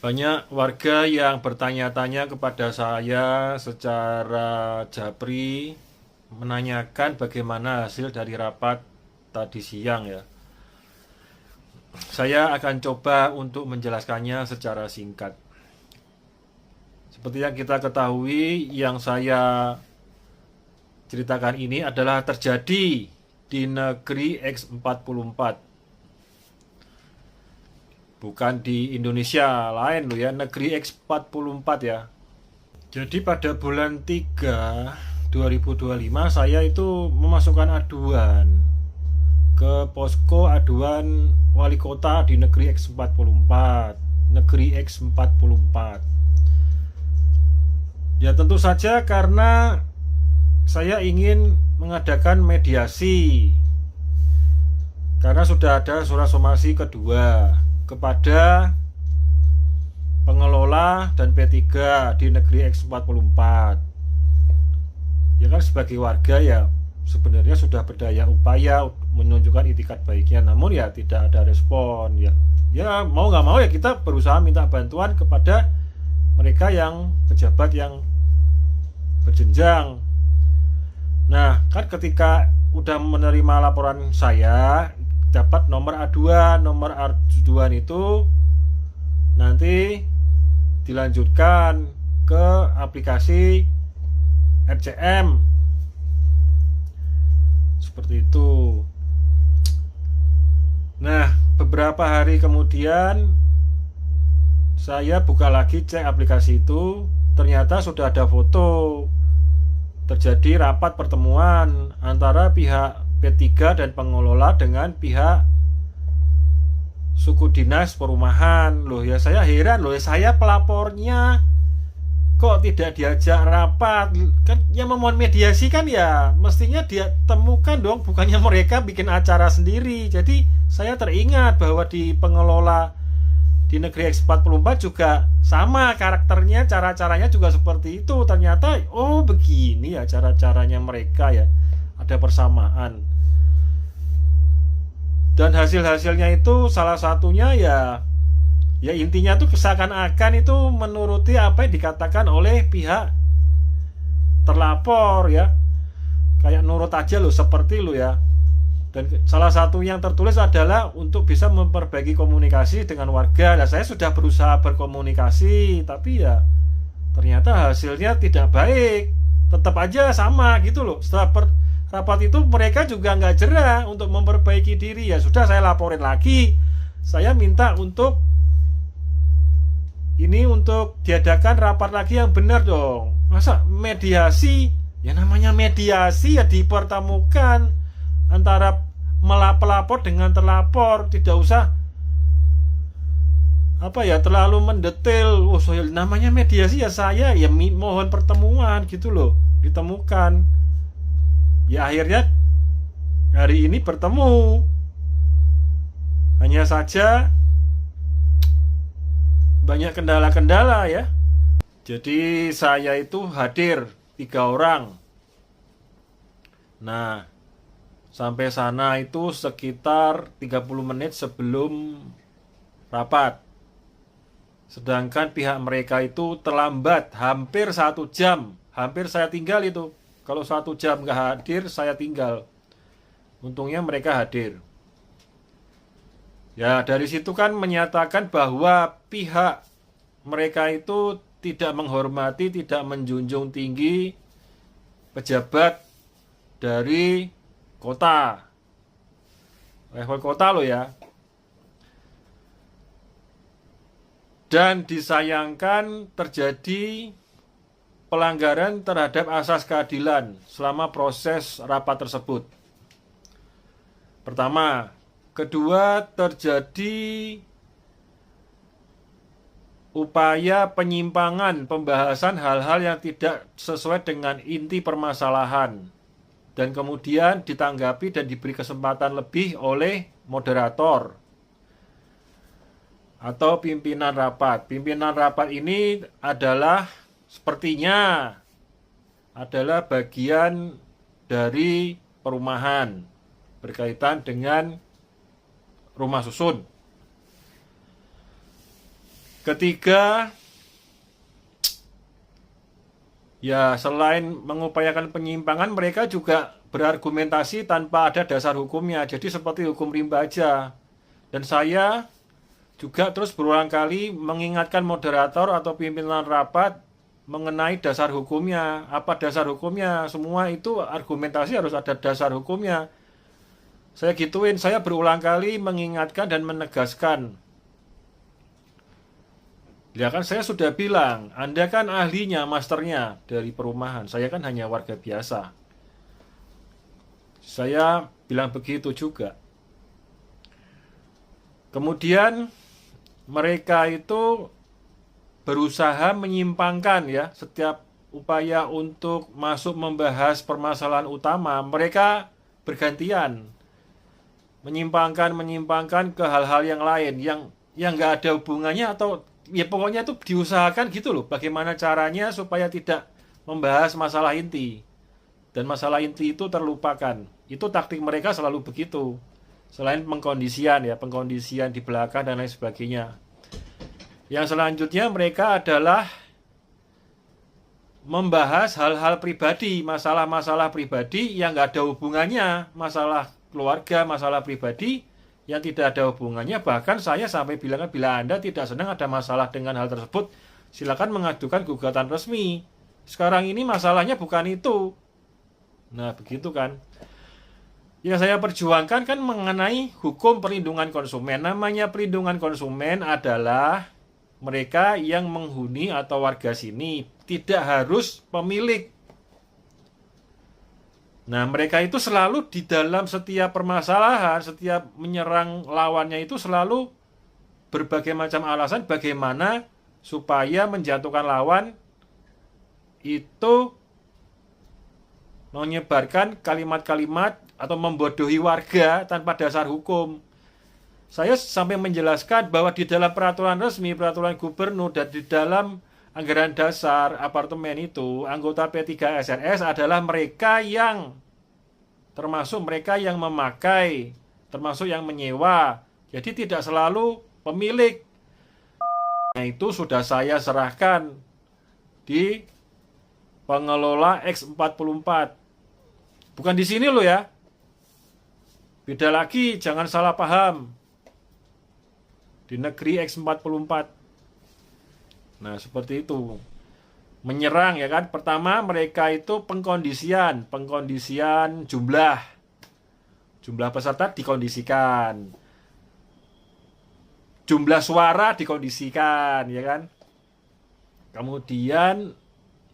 Banyak warga yang bertanya-tanya kepada saya secara japri, menanyakan bagaimana hasil dari rapat tadi siang ya. Saya akan coba untuk menjelaskannya secara singkat. Seperti yang kita ketahui, yang saya ceritakan ini adalah terjadi di negeri X44. Bukan di Indonesia lain loh ya, negeri X44 ya. Jadi pada bulan 3 2025 saya itu memasukkan aduan ke posko aduan wali kota di negeri X44. Negeri X44. Ya tentu saja karena saya ingin mengadakan mediasi. Karena sudah ada surat somasi kedua kepada pengelola dan P3 di negeri X44. Ya kan sebagai warga ya sebenarnya sudah berdaya upaya menunjukkan itikat baiknya, namun ya tidak ada respon. Ya mau nggak mau ya kita berusaha minta bantuan kepada mereka yang pejabat yang berjenjang. Nah kan ketika udah menerima laporan saya, dapat nomor aduan itu nanti dilanjutkan ke aplikasi RCM seperti itu. Nah beberapa hari kemudian saya buka lagi, cek aplikasi itu, ternyata sudah ada foto terjadi rapat pertemuan antara pihak P3 dan pengelola dengan pihak suku dinas perumahan. Loh ya saya heran loh, saya pelapornya kok tidak diajak rapat. Kan yang memohon mediasi kan ya mestinya dia temukan dong, bukannya mereka bikin acara sendiri. Jadi saya teringat bahwa di pengelola di negeri X44 juga sama karakternya, cara-caranya juga seperti itu. Ternyata oh begini ya cara-caranya mereka ya, ada persamaan. Dan hasil-hasilnya itu salah satunya ya intinya tuh seakan-akan itu menuruti apa yang dikatakan oleh pihak terlapor ya, kayak nurut aja loh, seperti lo ya. Dan salah satu yang tertulis adalah untuk bisa memperbaiki komunikasi dengan warga. Nah saya sudah berusaha berkomunikasi, tapi ya ternyata hasilnya tidak baik, tetap aja sama gitu loh. Setelah rapat itu mereka juga nggak jerah untuk memperbaiki diri. Ya sudah, saya laporin lagi, saya minta untuk diadakan rapat lagi yang benar dong. Masa mediasi, ya namanya mediasi ya dipertemukan antara pelapor dengan terlapor, tidak usah terlalu mendetail. Oh namanya mediasi ya saya ya mohon pertemuan gitu loh, ditemukan. Ya akhirnya hari ini bertemu. Hanya saja banyak kendala-kendala ya. Jadi saya itu hadir 3 orang. Nah sampai sana itu sekitar 30 menit sebelum rapat. Sedangkan pihak mereka itu terlambat hampir 1 jam. Hampir saya tinggal itu. Kalau 1 jam nggak hadir, saya tinggal. Untungnya mereka hadir. Ya dari situ kan menyatakan bahwa pihak mereka itu tidak menghormati, tidak menjunjung tinggi pejabat dari kota, level kota loh ya. Dan disayangkan terjadi pelanggaran terhadap asas keadilan selama proses rapat tersebut. Pertama, kedua terjadi upaya penyimpangan pembahasan hal-hal yang tidak sesuai dengan inti permasalahan, dan kemudian ditanggapi dan diberi kesempatan lebih oleh moderator atau pimpinan rapat. Pimpinan rapat ini sepertinya adalah bagian dari perumahan berkaitan dengan rumah susun. Ketiga, ya selain mengupayakan penyimpangan, mereka juga berargumentasi tanpa ada dasar hukumnya. Jadi seperti hukum rimba aja. Dan saya juga terus berulang kali mengingatkan moderator atau pimpinan rapat mengenai dasar hukumnya. Apa dasar hukumnya? Semua itu argumentasi harus ada dasar hukumnya. Saya gituin, saya berulang kali mengingatkan dan menegaskan. Ya kan saya sudah bilang, Anda kan ahlinya, masternya dari perumahan. Saya kan hanya warga biasa. Saya bilang begitu juga. Kemudian mereka itu berusaha menyimpangkan ya setiap upaya untuk masuk membahas permasalahan utama. Mereka bergantian menyimpangkan ke hal-hal yang lain yang nggak ada hubungannya, atau ya pokoknya itu diusahakan gitu loh, bagaimana caranya supaya tidak membahas masalah inti dan masalah inti itu terlupakan. Itu taktik mereka selalu begitu, selain pengkondisian di belakang dan lain sebagainya. Yang selanjutnya mereka adalah membahas hal-hal pribadi, masalah-masalah pribadi yang nggak ada hubungannya, masalah keluarga, masalah pribadi yang tidak ada hubungannya. Bahkan saya sampai bilang, bila Anda tidak senang ada masalah dengan hal tersebut, silakan mengajukan gugatan resmi. Sekarang ini masalahnya bukan itu. Nah, begitu kan. Yang saya perjuangkan kan mengenai hukum perlindungan konsumen. Namanya perlindungan konsumen adalah mereka yang menghuni atau warga sini, tidak harus pemilik. Nah, mereka itu selalu di dalam setiap permasalahan, setiap menyerang lawannya itu selalu berbagai macam alasan bagaimana supaya menjatuhkan lawan itu menyebarkan kalimat-kalimat atau membodohi warga tanpa dasar hukum. Saya sampai menjelaskan bahwa di dalam peraturan resmi, peraturan gubernur, dan di dalam anggaran dasar apartemen itu, anggota P3 SRS adalah mereka yang, termasuk mereka yang memakai, termasuk yang menyewa. Jadi tidak selalu pemilik. Nah, itu sudah saya serahkan di pengelola X44. Bukan di sini loh ya. Beda lagi, jangan salah paham. Di negeri X44. Nah, seperti itu. Menyerang ya kan. Pertama, mereka itu pengkondisian jumlah peserta dikondisikan, jumlah suara dikondisikan ya kan. Kemudian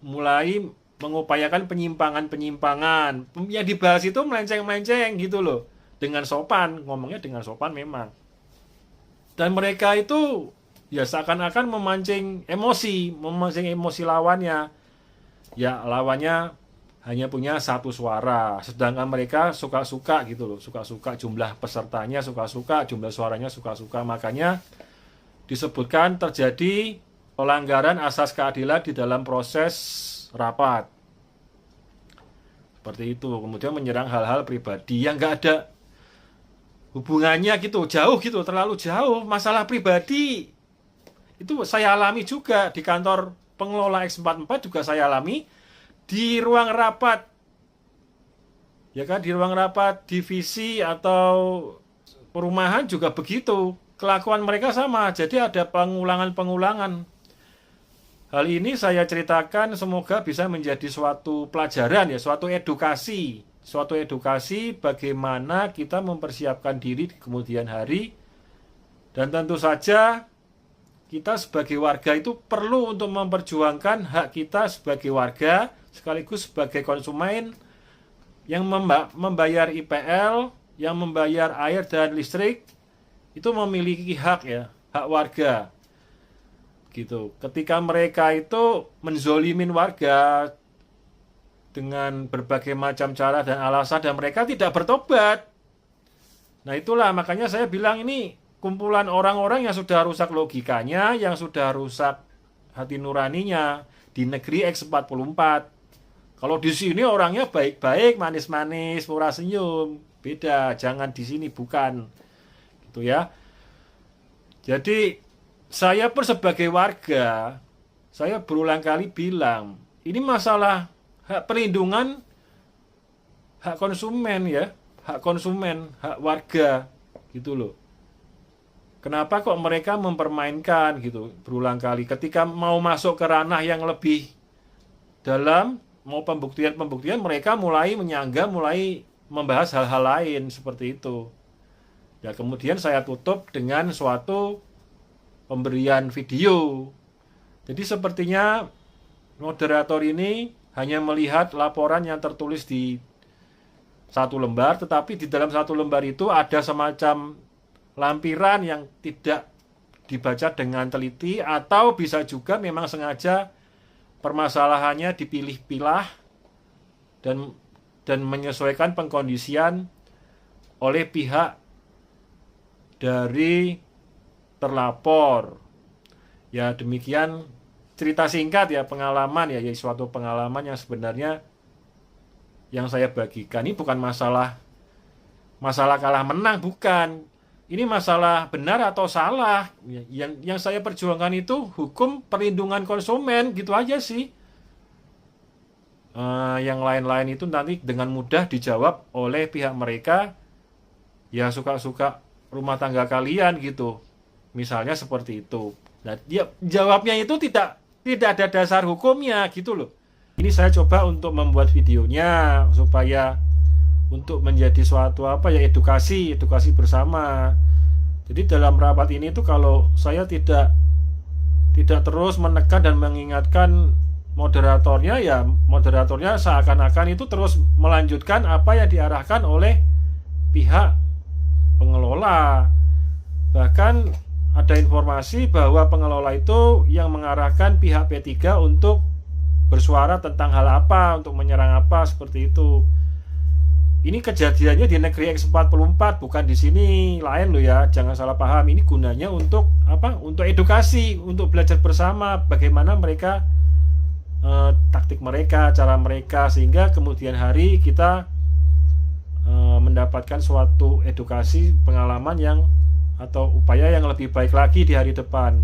mulai mengupayakan penyimpangan yang dibahas itu melenceng-melenceng gitu loh, dengan sopan, ngomongnya dengan sopan memang. Dan mereka itu ya seakan-akan memancing emosi lawannya. Ya, lawannya hanya punya satu suara, sedangkan mereka suka-suka gitu loh, suka-suka jumlah pesertanya, suka-suka jumlah suaranya, suka-suka. Makanya disebutkan terjadi pelanggaran asas keadilan di dalam proses rapat. Seperti itu. Kemudian menyerang hal-hal pribadi yang nggak ada hubungannya gitu, jauh gitu, terlalu jauh. Masalah pribadi itu saya alami juga di kantor pengelola X44, juga saya alami di ruang rapat. Ya kan, di ruang rapat divisi atau perumahan juga begitu. Kelakuan mereka sama, jadi ada pengulangan-pengulangan. Hal ini saya ceritakan semoga bisa menjadi suatu pelajaran ya, suatu edukasi bagaimana kita mempersiapkan diri di kemudian hari. Dan tentu saja kita sebagai warga itu perlu untuk memperjuangkan hak kita sebagai warga sekaligus sebagai konsumen yang membayar IPL, yang membayar air dan listrik, itu memiliki hak ya, hak warga. Gitu. Ketika mereka itu menzolimin warga dengan berbagai macam cara dan alasan dan mereka tidak bertobat. Nah, itulah makanya saya bilang ini kumpulan orang-orang yang sudah rusak logikanya, yang sudah rusak hati nuraninya di negeri X44. Kalau di sini orangnya baik-baik, manis-manis, murah senyum, beda. Jangan di sini, bukan. Gitu ya. Jadi saya pun sebagai warga, saya berulang kali bilang, ini masalah hak perlindungan hak konsumen ya, hak konsumen, hak warga gitu loh. Kenapa kok mereka mempermainkan gitu berulang kali ketika mau masuk ke ranah yang lebih dalam, mau pembuktian mereka mulai menyangga, mulai membahas hal-hal lain seperti itu. Ya kemudian saya tutup dengan suatu pemberian video. Jadi sepertinya moderator ini hanya melihat laporan yang tertulis di satu lembar, tetapi di dalam satu lembar itu ada semacam lampiran yang tidak dibaca dengan teliti, atau bisa juga memang sengaja permasalahannya dipilih-pilah dan menyesuaikan pengkondisian oleh pihak dari terlapor. Ya demikian cerita singkat ya, pengalaman ya, suatu pengalaman yang sebenarnya yang saya bagikan. Ini bukan masalah kalah menang, bukan. Ini masalah benar atau salah. Yang saya perjuangkan itu hukum perlindungan konsumen, gitu aja sih. Yang lain-lain itu nanti dengan mudah dijawab oleh pihak mereka. Ya suka-suka rumah tangga kalian gitu. Misalnya seperti itu. Nah, dia jawabnya itu tidak ada dasar hukumnya gitu loh. Ini saya coba untuk membuat videonya supaya untuk menjadi suatu edukasi bersama. Jadi dalam rapat ini tuh kalau saya tidak terus menekan dan mengingatkan moderatornya, ya moderatornya seakan-akan itu terus melanjutkan apa yang diarahkan oleh pihak pengelola. Bahkan ada informasi bahwa pengelola itu yang mengarahkan pihak P3 untuk bersuara tentang hal apa, untuk menyerang apa, seperti itu. Ini kejadiannya di negeri X44, bukan di sini, lain loh ya, jangan salah paham. Ini gunanya untuk apa? Untuk edukasi, untuk belajar bersama bagaimana mereka taktik mereka, cara mereka, sehingga kemudian hari kita mendapatkan suatu edukasi, pengalaman yang atau upaya yang lebih baik lagi di hari depan.